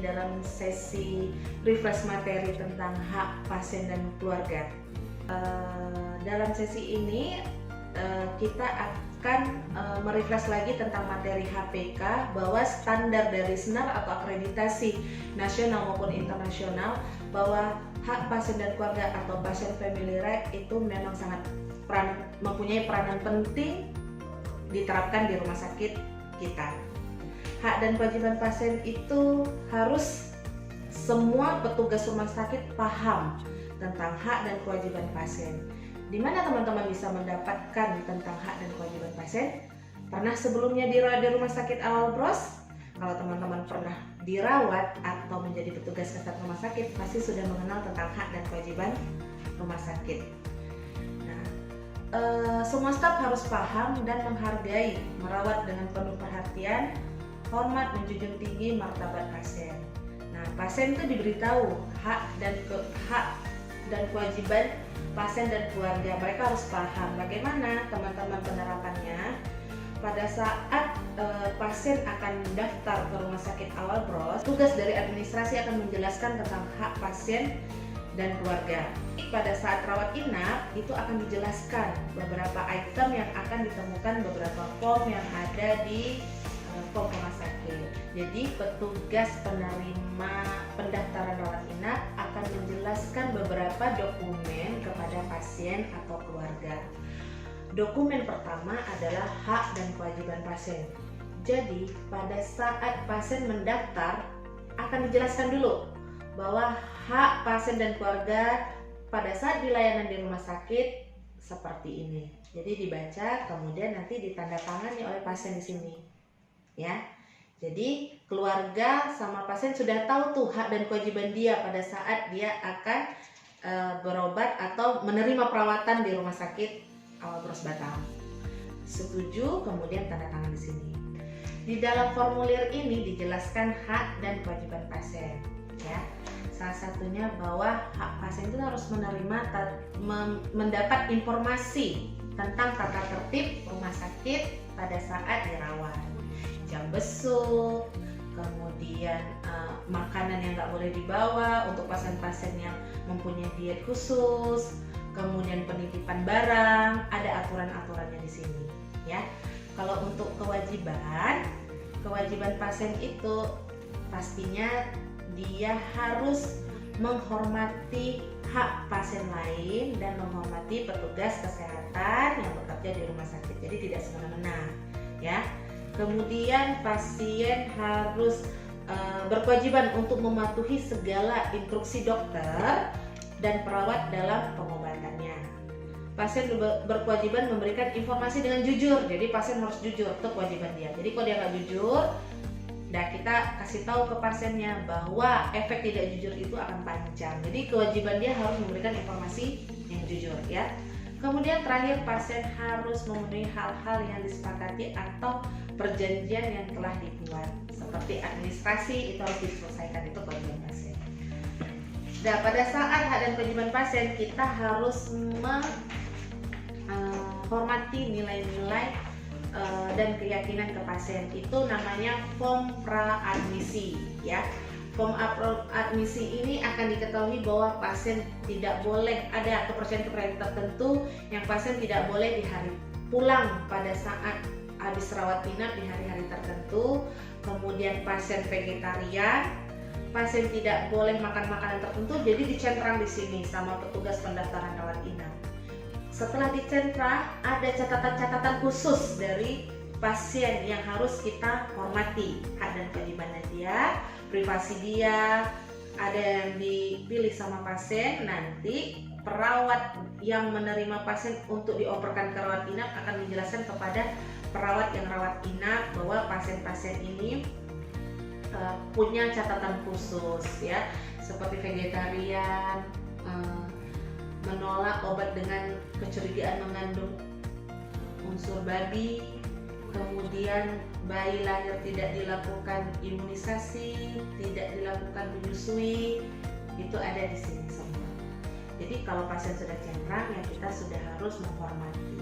dalam sesi refresh materi tentang hak pasien dan keluarga. Dalam sesi ini kita akan merefresh lagi tentang materi HPK, bahwa standar dari SNAR atau akreditasi nasional maupun internasional, bahwa hak pasien dan keluarga atau patient family right itu memang sangat mempunyai peranan penting diterapkan di rumah sakit kita. Hak dan kewajiban pasien itu harus semua petugas rumah sakit paham tentang hak dan kewajiban pasien. Di mana teman-teman bisa mendapatkan tentang hak dan kewajiban pasien? Pernah sebelumnya di rumah sakit Awal Bros? Kalau teman-teman pernah dirawat atau menjadi petugas kesehatan rumah sakit, pasti sudah mengenal tentang hak dan kewajiban rumah sakit. Nah, semua staf harus paham dan menghargai, merawat dengan penuh perhatian, hormat, menjunjung tinggi martabat pasien. Nah, pasien itu diberitahu hak dan kewajiban pasien dan keluarga. Mereka harus paham bagaimana teman-teman penerapannya. Pada saat pasien akan daftar ke rumah sakit Awal Bros, tugas dari administrasi akan menjelaskan tentang hak pasien dan keluarga. Pada saat rawat inap itu akan dijelaskan beberapa item yang akan ditemukan, beberapa form yang ada di form rumah sakit. Jadi petugas penerima pendaftaran rawat inap akan menjelaskan beberapa dokumen kepada pasien atau keluarga. Dokumen pertama adalah hak dan kewajiban pasien. Jadi pada saat pasien mendaftar akan dijelaskan dulu bahwa hak pasien dan keluarga pada saat di layanan di rumah sakit seperti ini. Jadi dibaca, kemudian nanti ditandatangani oleh pasien di sini. Ya. Jadi keluarga sama pasien sudah tahu tuh hak dan kewajiban dia pada saat dia akan berobat atau menerima perawatan di rumah sakit Awal Bros Batam. Setuju, kemudian tanda tangan di sini. Di dalam formulir ini dijelaskan hak dan kewajiban pasien. Ya, salah satunya bahwa hak pasien itu harus mendapat informasi tentang tata tertib rumah sakit pada saat dirawat. Jam besuk, kemudian makanan yang nggak boleh dibawa untuk pasien-pasien yang mempunyai diet khusus, kemudian penitipan barang, ada aturan-aturannya di sini. Ya, kalau untuk kewajiban pasien itu pastinya dia harus menghormati hak pasien lain dan menghormati petugas kesehatan yang bekerja di rumah sakit. Jadi tidak semena-mena, ya. Kemudian pasien harus berkewajiban untuk mematuhi segala instruksi dokter dan perawat dalam pengobatannya. Pasien berkewajiban memberikan informasi dengan jujur. Jadi pasien harus jujur, itu kewajiban dia. Jadi kalau dia nggak jujur, kita kasih tahu ke pasiennya bahwa efek tidak jujur itu akan panjang. Jadi kewajiban dia harus memberikan informasi yang jujur, ya. Kemudian terakhir, pasien harus memenuhi hal-hal yang disepakati atau perjanjian yang telah dibuat. Seperti administrasi itu harus diselesaikan, itu kewajiban pasien. Nah, pada saat hak dan kewajiban pasien, kita harus menghormati nilai-nilai dan keyakinan ke pasien. Itu namanya form pra-admisi, ya. Form admisi ini akan diketahui bahwa pasien tidak boleh, ada kepercayaan tertentu yang pasien tidak boleh di hari pulang pada saat habis rawat inap di hari-hari tertentu. Kemudian pasien vegetarian, pasien tidak boleh makan makanan tertentu, jadi dicentrang di sini sama petugas pendaftaran rawat inap. Setelah dicentrang, ada catatan-catatan khusus dari pasien yang harus kita hormati, hak dan kewajibannya dia, privasi dia, ada yang dipilih sama pasien. Nanti perawat yang menerima pasien untuk dioperkan ke rawat inap akan menjelaskan kepada perawat yang rawat inap bahwa pasien-pasien ini punya catatan khusus, ya, seperti vegetarian, menolak obat dengan kecurigaan mengandung unsur babi, kemudian bayi lahir tidak dilakukan imunisasi, tidak dilakukan menyusui, itu ada di sini semua. Jadi kalau pasien sudah centrang, ya kita sudah harus menghormati.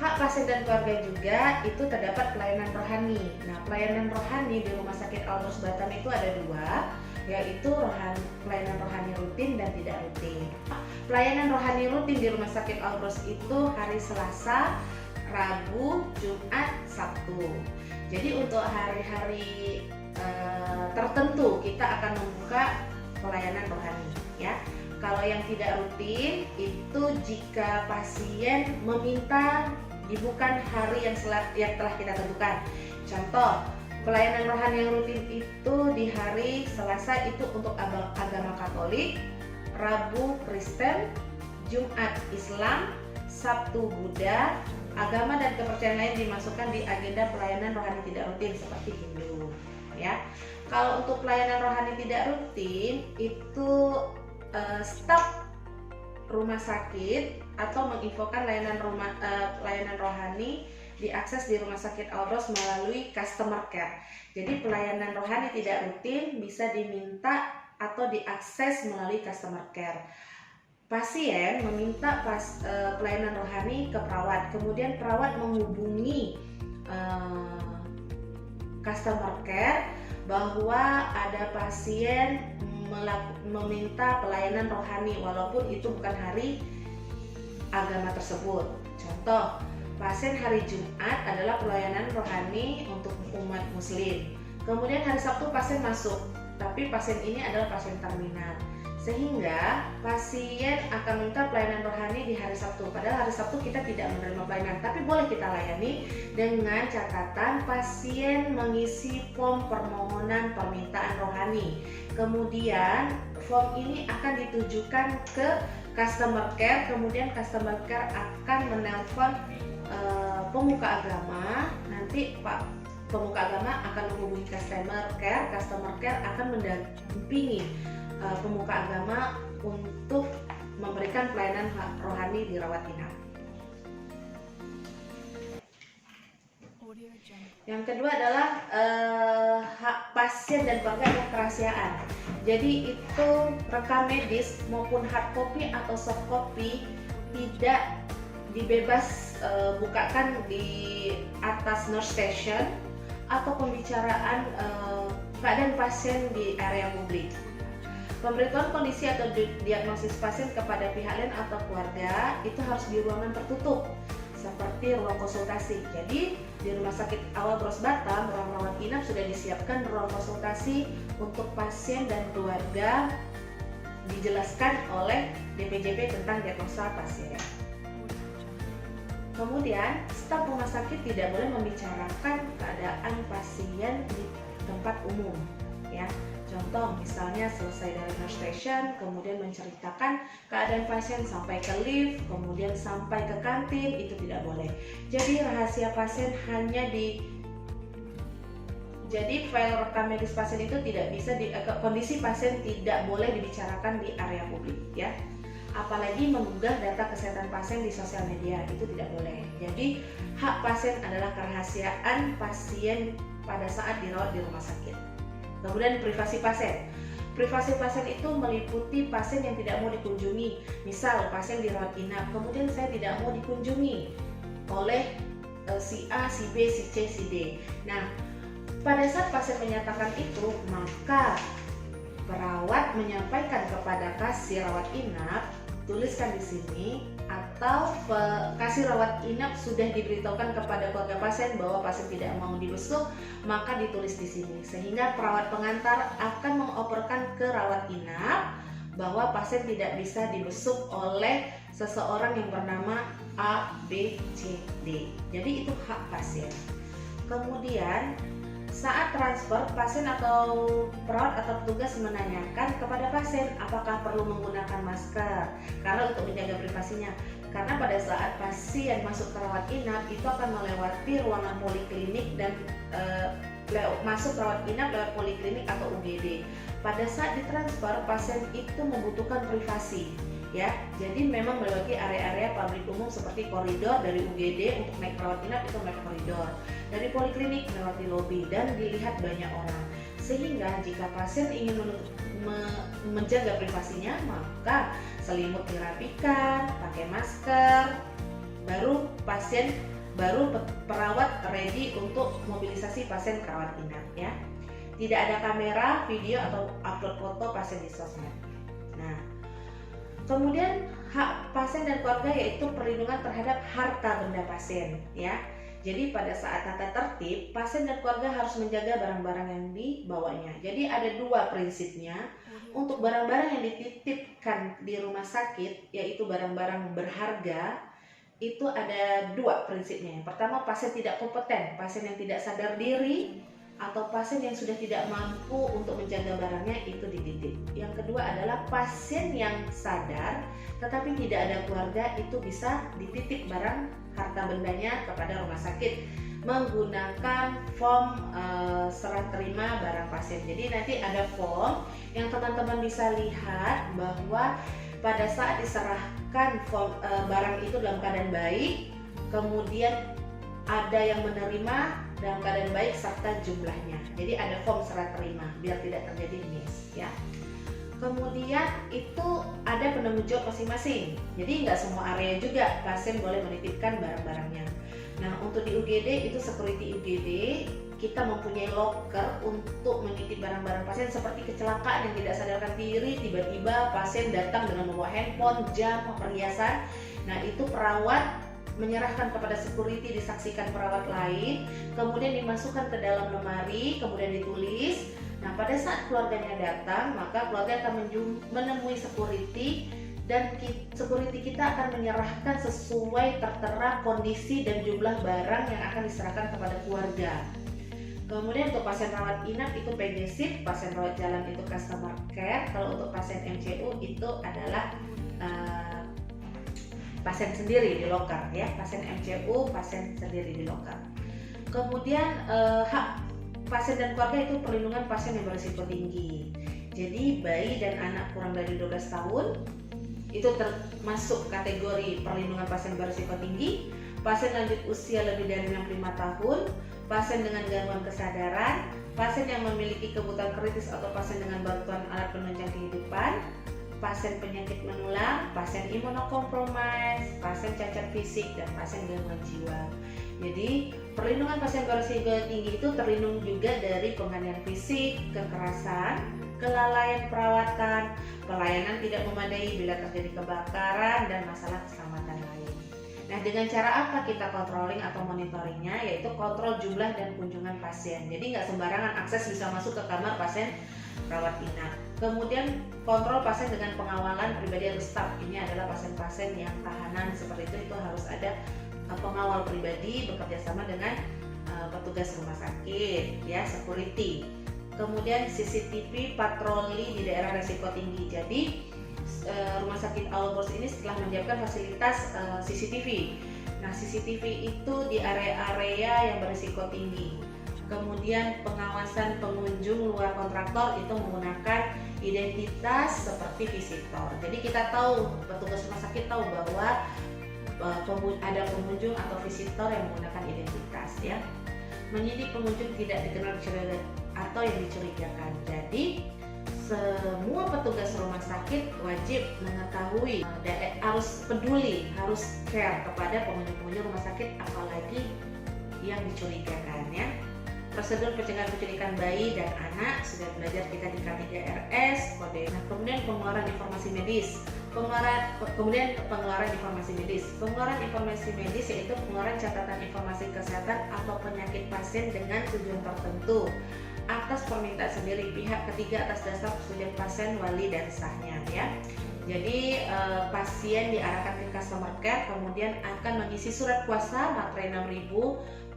hak pasien dan keluarga juga itu terdapat pelayanan rohani. Nah, pelayanan rohani di Rumah Sakit Al-Bros Batam itu ada dua, yaitu pelayanan rohani rutin dan tidak rutin. Pelayanan rohani rutin di Rumah Sakit Al-Bros itu hari Selasa, Rabu, Jumat, Sabtu. Jadi untuk hari-hari tertentu kita akan membuka pelayanan rohani, ya. Kalau yang tidak rutin itu jika pasien meminta dibuka hari yang telah kita tentukan. Contoh, pelayanan rohani yang rutin itu di hari Selasa itu untuk agama Katolik, Rabu Kristen, Jumat Islam, Sabtu Buddha, agama dan kepercayaan lain dimasukkan di agenda pelayanan rohani tidak rutin seperti Hindu, ya. Kalau untuk pelayanan rohani tidak rutin itu staf rumah sakit atau menginfokan pelayanan rohani diakses di Rumah Sakit Al-Bros melalui customer care. Jadi pelayanan rohani tidak rutin bisa diminta atau diakses melalui customer care. Pasien meminta pelayanan rohani ke perawat, kemudian perawat menghubungi customer care bahwa ada pasien meminta pelayanan rohani walaupun itu bukan hari agama tersebut. Contoh, pasien hari Jumat adalah pelayanan rohani untuk umat muslim. Kemudian hari Sabtu pasien masuk, tapi pasien ini adalah pasien terminal. Sehingga pasien akan minta pelayanan rohani di hari Sabtu. Padahal hari Sabtu kita tidak menerima pelayanan, tapi boleh kita layani dengan catatan pasien mengisi form permohonan permintaan rohani. Kemudian form ini akan ditujukan ke customer care, kemudian customer care akan menelpon pemuka agama. Nanti Pak pemuka agama akan menghubungi customer care akan mendampingi pemuka agama untuk memberikan pelayanan rohani di rawat inap. Yang kedua adalah hak pasien dan keluarga adalah kerahasiaan. Jadi itu rekam medis maupun hard copy atau soft copy tidak dibebas bukakan di atas nurse station atau pembicaraan keadaan pasien di area publik. Pemberitahuan kondisi atau diagnosis pasien kepada pihak lain atau keluarga itu harus di ruangan tertutup seperti ruang konsultasi. Jadi di Rumah Sakit Al-Bros Batam, ruang rawat inap sudah disiapkan ruang konsultasi untuk pasien dan keluarga, dijelaskan oleh DPJP tentang diagnosa pasien. Kemudian, staf rumah sakit tidak boleh membicarakan keadaan pasien di tempat umum, ya. Contoh, misalnya selesai dari nurse station, kemudian menceritakan keadaan pasien sampai ke lift, kemudian sampai ke kantin, itu tidak boleh. Jadi rahasia pasien jadi file rekam medis pasien itu tidak bisa kondisi pasien tidak boleh dibicarakan di area publik, ya. Apalagi mengunggah data kesehatan pasien di sosial media, itu tidak boleh. Jadi hak pasien adalah kerahasiaan pasien pada saat dirawat di rumah sakit. Kemudian privasi pasien. Privasi pasien itu meliputi pasien yang tidak mau dikunjungi. Misal pasien dirawat inap, kemudian saya tidak mau dikunjungi oleh si A, si B, si C, si D. Nah, pada saat pasien menyatakan itu, maka perawat menyampaikan kepada kasir rawat inap, tuliskan di sini, atau kasir rawat inap sudah diberitahukan kepada keluarga pasien bahwa pasien tidak mau dibesuk, maka ditulis di sini, sehingga perawat pengantar akan mengoperkan ke rawat inap bahwa pasien tidak bisa dibesuk oleh seseorang yang bernama A, B, C, D. Jadi itu hak pasien. Kemudian saat transfer, pasien atau perawat atau petugas menanyakan kepada pasien apakah perlu menggunakan masker karena untuk menjaga privasinya. Karena pada saat pasien masuk ke rawat inap itu akan melewati ruangan poliklinik dan masuk rawat inap lewat poliklinik atau UGD. Pada saat ditransfer, pasien itu membutuhkan privasi, ya. Jadi memang melewati area-area publik umum seperti koridor dari UGD untuk naik rawat inap itu naik koridor. Dari poliklinik melewati lobi dan dilihat banyak orang. Sehingga jika pasien ingin menjaga privasinya, maka selimut dirapikan, pakai masker, baru pasien baru perawat ready untuk mobilisasi pasien ke rawat inap ya. Tidak ada kamera, video atau upload foto pasien di sosmed. Nah, kemudian hak pasien dan keluarga yaitu perlindungan terhadap harta benda pasien ya. Jadi pada saat tata tertib, pasien dan keluarga harus menjaga barang-barang yang dibawanya. Jadi ada dua prinsipnya. Untuk barang-barang yang dititipkan di rumah sakit, yaitu barang-barang berharga, itu ada dua prinsipnya. Yang pertama, pasien tidak kompeten, pasien yang tidak sadar diri, atau pasien yang sudah tidak mampu untuk menjaga barangnya itu dititip. Yang kedua adalah pasien yang sadar tetapi tidak ada keluarga, itu bisa dititip barang harta bendanya kepada rumah sakit menggunakan form serah terima barang pasien. Jadi nanti ada form yang teman-teman bisa lihat bahwa pada saat diserahkan form barang itu dalam keadaan baik, kemudian ada yang menerima dalam keadaan baik serta jumlahnya. Jadi ada form serah terima biar tidak terjadi miss ya. Kemudian itu ada penanggung jawab masing-masing. Jadi nggak semua area juga pasien boleh menitipkan barang-barangnya. Nah, untuk di UGD itu security UGD kita mempunyai locker untuk menitip barang-barang pasien seperti kecelakaan yang tidak sadarkan diri, tiba-tiba pasien datang dengan membawa handphone, jam, perhiasan. Nah, itu perawat menyerahkan kepada security, disaksikan perawat lain, kemudian dimasukkan ke dalam lemari, kemudian ditulis. Nah, pada saat keluarganya datang, maka keluarga akan menemui security dan security kita akan menyerahkan sesuai tertera kondisi dan jumlah barang yang akan diserahkan kepada keluarga. Kemudian untuk pasien rawat inap itu PGSIP, pasien rawat jalan itu customer care. Kalau untuk pasien MCU itu adalah pasien sendiri di loker ya, pasien MCU pasien sendiri di loker. Kemudian hak pasien dan keluarga itu perlindungan pasien yang berisiko tinggi. Jadi bayi dan anak kurang dari 12 tahun itu termasuk kategori perlindungan pasien berisiko tinggi. Pasien lanjut usia lebih dari 65 tahun, pasien dengan gangguan kesadaran, pasien yang memiliki kebutuhan kritis atau pasien dengan bantuan alat penunjang kehidupan, pasien penyakit menular, pasien imunokompromis, pasien cacat fisik, dan pasien gangguan jiwa. Jadi perlindungan pasien berisiko tinggi itu terlindung juga dari penganiayaan fisik, kekerasan, kelalaian perawatan, pelayanan tidak memadai bila terjadi kebakaran, dan masalah keselamatan lain. Nah, dengan cara apa kita controlling atau monitoringnya? Yaitu kontrol jumlah dan kunjungan pasien. Jadi nggak sembarangan akses bisa masuk ke kamar pasien rawat inap. Kemudian kontrol pasien dengan pengawalan pribadi atau staf. Ini adalah pasien-pasien yang tahanan seperti itu harus ada pengawal pribadi bekerja sama dengan petugas rumah sakit, ya, security. Kemudian CCTV patroli di daerah risiko tinggi. Jadi Rumah Sakit Alborz ini setelah menyiapkan fasilitas CCTV. Nah, CCTV itu di area-area yang berisiko tinggi. Kemudian pengawasan pengunjung luar kontraktor itu menggunakan identitas seperti visitor. Jadi kita tahu, petugas rumah sakit tahu bahwa ada pengunjung atau visitor yang menggunakan identitas ya. Menyidik pengunjung tidak dikenal atau yang dicurigakan. Jadi semua petugas rumah sakit wajib mengetahui, harus peduli, harus care kepada pengunjung-pengunjung rumah sakit, apalagi yang dicurigakan ya. Prosedur pencegahan penculikan bayi dan anak sudah belajar kita di K3RS kode. Nah, kemudian pengeluaran informasi medis. Kemudian pengeluaran informasi medis. Pengeluaran informasi medis yaitu pengeluaran catatan informasi kesehatan atau penyakit pasien dengan tujuan tertentu atas permintaan sendiri pihak ketiga atas dasar persetujuan pasien, wali dan sahnya ya. Jadi pasien diarahkan ke customer care, kemudian akan mengisi surat kuasa materai 6.000,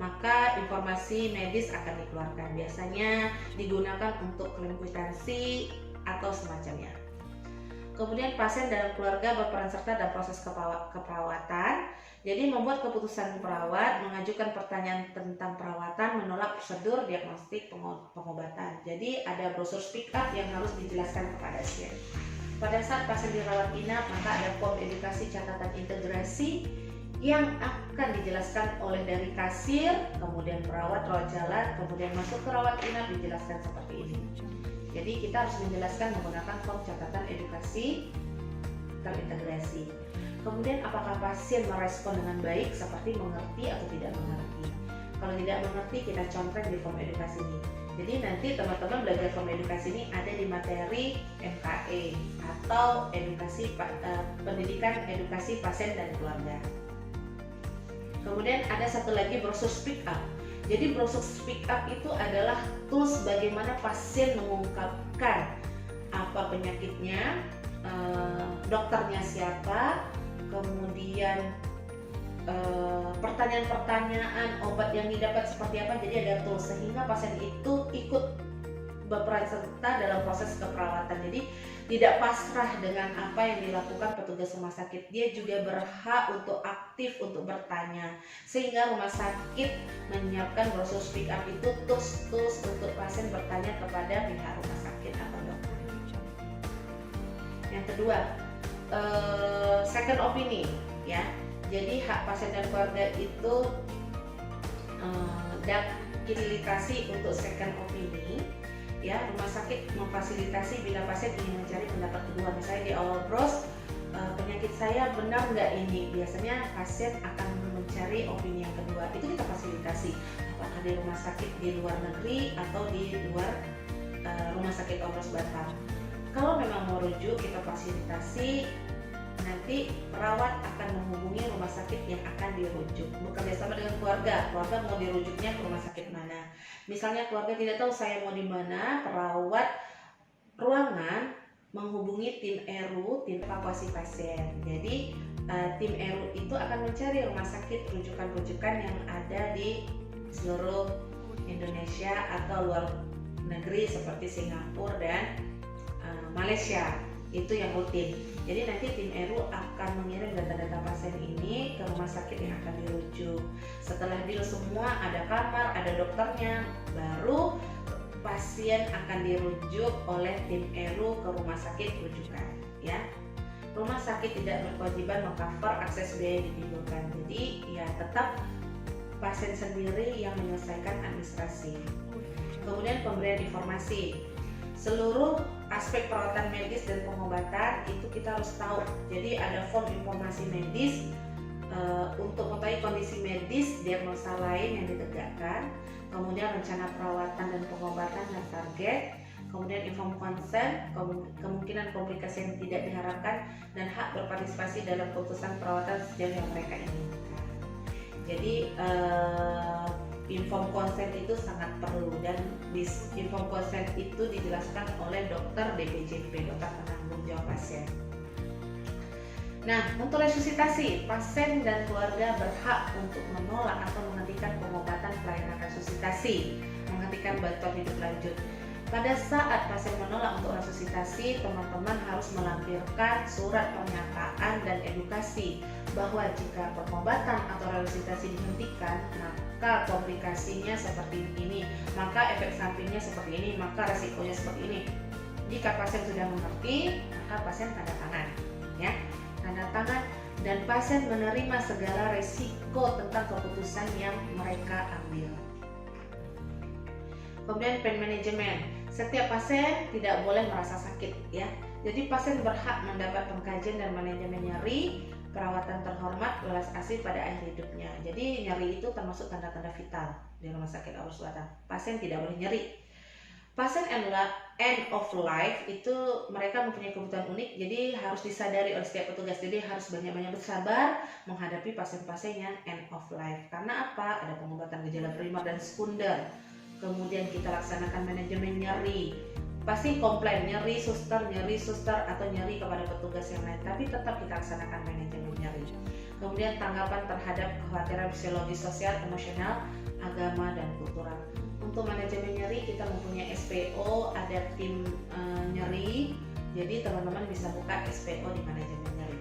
maka informasi medis akan dikeluarkan. Biasanya digunakan untuk klaim kwitansi atau semacamnya. Kemudian pasien dalam keluarga berperan serta dalam proses keperawatan. Jadi membuat keputusan perawat, mengajukan pertanyaan tentang perawatan, menolak prosedur diagnostik pengobatan. Jadi ada brosur speak up yang harus dijelaskan kepada pasien. Pada saat pasien dirawat inap, maka ada form edukasi catatan integrasi yang akan dijelaskan oleh dari kasir, kemudian perawat rawat jalan, kemudian masuk ke rawat inap dijelaskan seperti ini. Jadi kita harus menjelaskan menggunakan form catatan edukasi terintegrasi. Kemudian apakah pasien merespon dengan baik seperti mengerti atau tidak mengerti. Kalau tidak mengerti, kita contoh di form edukasi ini. Jadi nanti teman-teman belajar form edukasi ini ada di materi MKE atau pendidikan edukasi pasien dan keluarga. Kemudian ada satu lagi brosur speak up. Jadi brosur speak up itu adalah tools bagaimana pasien mengungkapkan apa penyakitnya, dokternya siapa, kemudian pertanyaan-pertanyaan, obat yang didapat seperti apa. Jadi ada tools sehingga pasien itu ikut berperan serta dalam proses keperawatan. Jadi tidak pasrah dengan apa yang dilakukan petugas rumah sakit. Dia juga berhak untuk aktif untuk bertanya. Sehingga rumah sakit menyiapkan brosur speak up itu tools untuk pasien bertanya kepada pihak rumah sakit atau dokter. Yang kedua, second opinion, ya. Jadi hak pasien dan keluarga itu difasilitasi untuk second opinion. Ya, rumah sakit memfasilitasi bila pasien ingin mencari pendapat kedua. Misalnya di awal bros, penyakit saya benar nggak ini? Biasanya pasien akan mencari opini yang kedua. Itu kita fasilitasi. Apakah di rumah sakit di luar negeri atau di luar rumah sakit Obros Batam. Kalau memang mau rujuk, kita fasilitasi. Nanti perawat akan menghubungi rumah sakit yang akan dirujuk. Bekerja sama dengan keluarga mau dirujuknya ke rumah sakit mana. Misalnya keluarga tidak tahu saya mau di mana, perawat ruangan menghubungi tim ERU, tim evakuasi pasien. Jadi tim ERU itu akan mencari rumah sakit rujukan-rujukan yang ada di seluruh Indonesia atau luar negeri seperti Singapura dan Malaysia. Itu yang rutin. Jadi nanti tim ERU akan mengirim data-data pasien ini ke rumah sakit yang akan dirujuk. Setelah deal semua, ada kamar, ada dokternya, baru pasien akan dirujuk oleh tim ERU ke rumah sakit rujukan. Ya, rumah sakit tidak berkewajiban mengcover akses biaya yang ditimbulkan. Jadi ya tetap pasien sendiri yang menyelesaikan administrasi. Kemudian pemberian informasi. Seluruh aspek perawatan medis dan pengobatan itu kita harus tahu. Jadi ada form informasi medis untuk mengetahui kondisi medis, diagnosa lain yang ditegakkan, kemudian rencana perawatan dan pengobatan dan target, kemudian inform consent, kemungkinan komplikasi yang tidak diharapkan, dan hak berpartisipasi dalam keputusan perawatan sejauh yang mereka inginkan. Jadi inform consent itu sangat perlu, dan inform consent itu dijelaskan oleh dokter DPJP, dokter penanggung jawab pasien. Nah, untuk resusitasi, pasien dan keluarga berhak untuk menolak atau menghentikan pengobatan pelayanan resusitasi, menghentikan bantuan hidup lanjut. Pada saat pasien menolak untuk resusitasi, teman-teman harus melampirkan surat pernyataan dan edukasi bahwa jika pengobatan atau resusitasi dihentikan, maka komplikasinya seperti ini, maka efek sampingnya seperti ini, maka resikonya seperti ini. Jika pasien sudah mengerti, maka pasien tanda tangan, ya, tanda tangan, dan pasien menerima segala resiko tentang keputusan yang mereka ambil. Kemudian pain management. Setiap pasien tidak boleh merasa sakit, ya. Jadi pasien berhak mendapat pengkajian dan manajemen nyeri, perawatan terhormat, welas asih pada akhir hidupnya. Jadi nyeri itu termasuk tanda-tanda vital di rumah sakit Obros Batam. Pasien tidak boleh nyeri. Pasien end of life itu mereka mempunyai kebutuhan unik, jadi harus disadari oleh setiap petugas. Jadi harus banyak-banyak bersabar menghadapi pasien-pasien yang end of life. Karena apa? Ada pengobatan gejala primer dan sekunder. Kemudian kita laksanakan manajemen nyeri. Pasti komplain nyeri suster atau nyeri kepada petugas yang lain, tapi tetap kita laksanakan manajemen nyeri. Kemudian tanggapan terhadap kekhawatiran psikologis, sosial, emosional, agama, dan kultural. Untuk manajemen nyeri kita mempunyai SPO, ada tim nyeri. Jadi teman-teman bisa buka SPO di manajemen nyeri.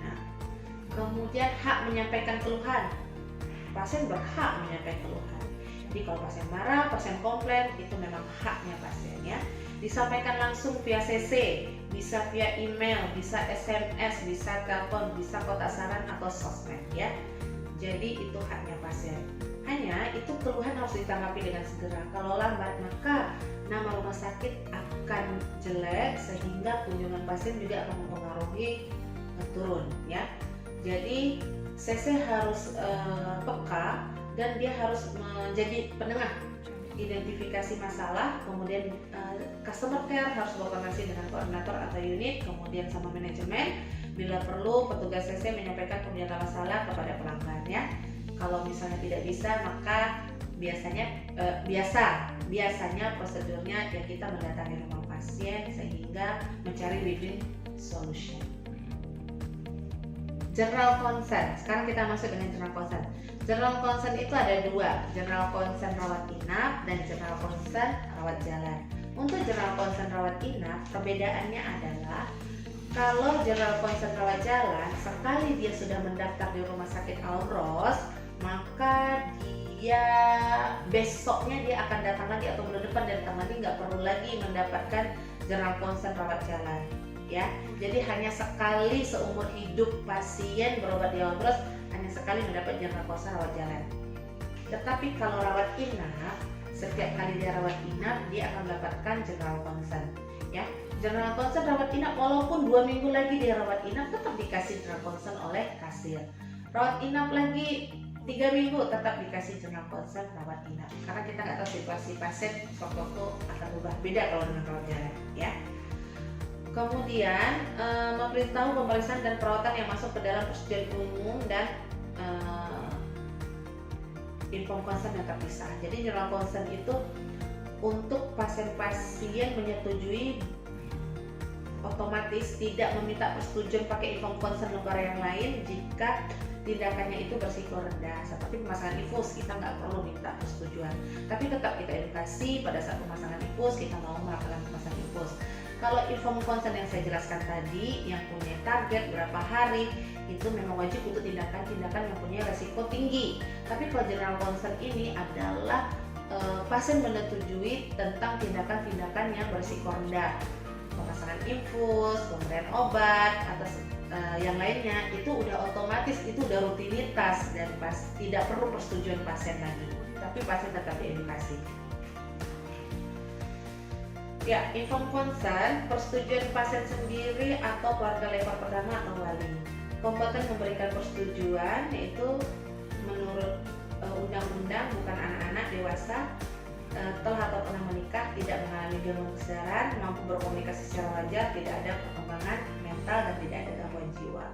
Nah, kemudian hak menyampaikan keluhan. Pasien berhak menyampaikan keluhan. Jadi kalau pasien marah, pasien komplain, itu memang haknya pasien, ya. Disampaikan langsung via CC, bisa via email, bisa SMS, bisa telepon, bisa kotak saran atau sosmed, ya. Jadi itu haknya pasien. Hanya itu keluhan harus ditanggapi dengan segera. Kalau lambat, maka nama rumah sakit akan jelek sehingga kunjungan pasien juga akan mempengaruhi turun ya. Jadi CC harus peka dan dia harus menjadi penengah identifikasi masalah, kemudian customer care harus berkoordinasi dengan koordinator atau unit, kemudian sama manajemen. Bila perlu petugas CC menyampaikan kemudian masalah kepada pelanggan ya. Kalau misalnya tidak bisa, maka biasanya prosedurnya ya kita mendatangi rumah pasien sehingga mencari win-win solution. General concern. Sekarang kita masuk dengan general concern. General concern itu ada dua, general concern rawat inap dan general concern rawat jalan. Untuk general concern rawat inap, perbedaannya adalah kalau general concern rawat jalan, sekali dia sudah mendaftar di rumah sakit Alros, maka dia besoknya dia akan datang lagi atau bulan depan datang lagi, nggak perlu lagi mendapatkan general concern rawat jalan. Ya, jadi hanya sekali seumur hidup pasien berobat di Alros, hanya sekali mendapat general concern rawat jalan. Tetapi kalau rawat inap, setiap kali dia rawat inap dia akan mendapatkan general concern. Ya, general concern rawat inap walaupun 2 minggu lagi dia rawat inap tetap dikasih general concern oleh kasir. Rawat inap lagi 3 minggu tetap dikasih general concern rawat inap. Karena kita nggak tahu situasi pasien waktu akan berubah beda kalau dengan rawat jalan. Ya. Kemudian memberitahu pemeriksaan dan perawatan yang masuk ke dalam prosedur umum dan inform concern yang terpisah. Jadi general concern itu untuk pasien-pasien menyetujui otomatis tidak meminta persetujuan pakai inform concern lembar yang lain jika tindakannya itu berisiko rendah, seperti pemasangan infus kita nggak perlu minta persetujuan, tapi tetap kita edukasi pada saat pemasangan infus kita mau melakukan pemasangan infus. Kalau inform concern yang saya jelaskan tadi yang punya target berapa hari itu memang wajib untuk tindakan-tindakan yang punya resiko tinggi. Tapi kalau general concern ini adalah pasien menyetujui tentang tindakan-tindakan yang berisiko rendah, pemasangan infus, pemberian obat atau yang lainnya itu udah otomatis, itu udah rutinitas dan tidak perlu persetujuan pasien lagi, tapi pasien tetap diedukasi. Ya, inform concern, persetujuan pasien sendiri atau keluarga level pertama atau wali. Kompeten memberikan persetujuan yaitu menurut undang-undang bukan anak-anak dewasa telah atau pernah menikah, tidak mengalami gangguan kesadaran, mampu berkomunikasi secara wajar, tidak ada perkembangan mental dan tidak ada gangguan jiwa.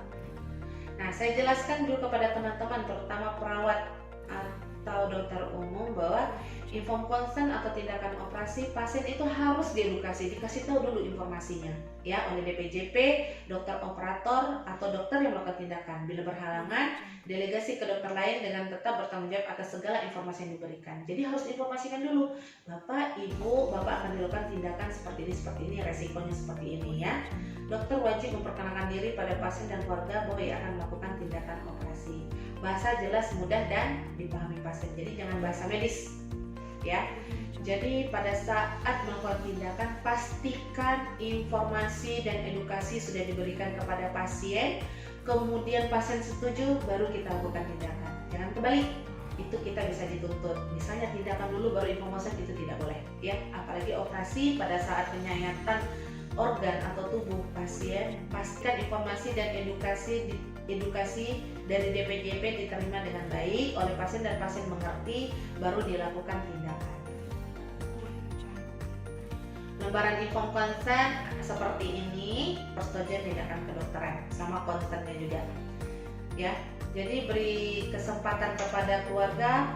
Nah, saya jelaskan dulu kepada teman-teman terutama perawat atau dokter umum bahwa inform concern atau tindakan operasi pasien itu harus diedukasi, dikasih tahu dulu informasinya ya oleh DPJP, dokter operator atau dokter yang melakukan tindakan. Bila berhalangan, delegasi ke dokter lain dengan tetap bertanggung jawab atas segala informasi yang diberikan. Jadi harus diinformasikan dulu, Bapak, Ibu, Bapak akan dilakukan tindakan seperti ini, resikonya seperti ini ya. Dokter wajib memperkenalkan diri pada pasien dan keluarga bahwa ia akan melakukan tindakan operasi. Bahasa jelas, mudah dan dipahami pasien. Jadi jangan bahasa medis. Ya, jadi pada saat melakukan tindakan pastikan informasi dan edukasi sudah diberikan kepada pasien, kemudian pasien setuju baru kita lakukan tindakan. Jangan kebalik, itu kita bisa dituntut. Misalnya tindakan dulu baru informasi, itu tidak boleh. Ya, apalagi operasi pada saat penyayatan organ atau tubuh pasien, pastikan informasi dan edukasi dari DPJP diterima dengan baik oleh pasien dan pasien mengerti, baru dilakukan tindakan. Lembaran inform consent seperti ini, persetujuan tindakan kedokteran sama concernnya juga. Ya, jadi beri kesempatan kepada keluarga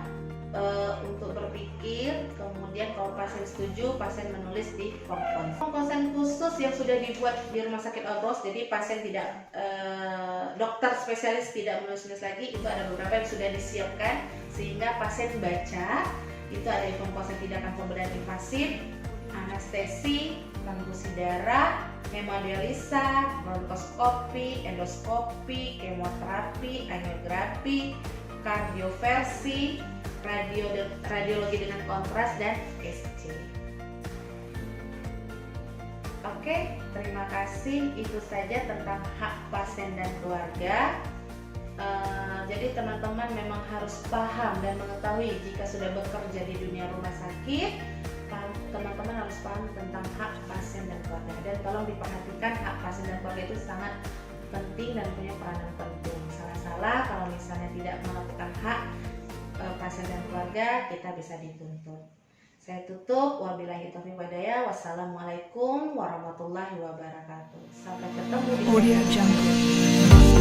untuk berpikir, kemudian kalau pasien setuju, pasien menulis di form consent. Form consent khusus yang sudah dibuat di Rumah Sakit Alros, jadi pasien tidak, dokter spesialis tidak menulis lagi, itu ada beberapa yang sudah disiapkan sehingga pasien baca. Itu ada form consent tindakan pemberian invasif, anestesi, transfusi darah, hemodialisa, bronkoskopi, endoskopi, kemoterapi, angiografi, kardioversi, radiologi dengan kontras dan SC. Oke, terima kasih. Itu saja tentang hak pasien dan keluarga. Jadi teman-teman memang harus paham dan mengetahui jika sudah bekerja di dunia rumah sakit, teman-teman harus paham tentang hak pasien dan keluarga. Dan tolong diperhatikan, hak pasien dan keluarga itu sangat penting dan punya peranan penting. Salah-salah kalau misalnya tidak melakukan hak pasien dan keluarga, kita bisa dituntut. Saya tutup, wabillahi taufiq walhidayah. Wassalamualaikum warahmatullahi wabarakatuh. Sampai ketemu di Audio Jungle.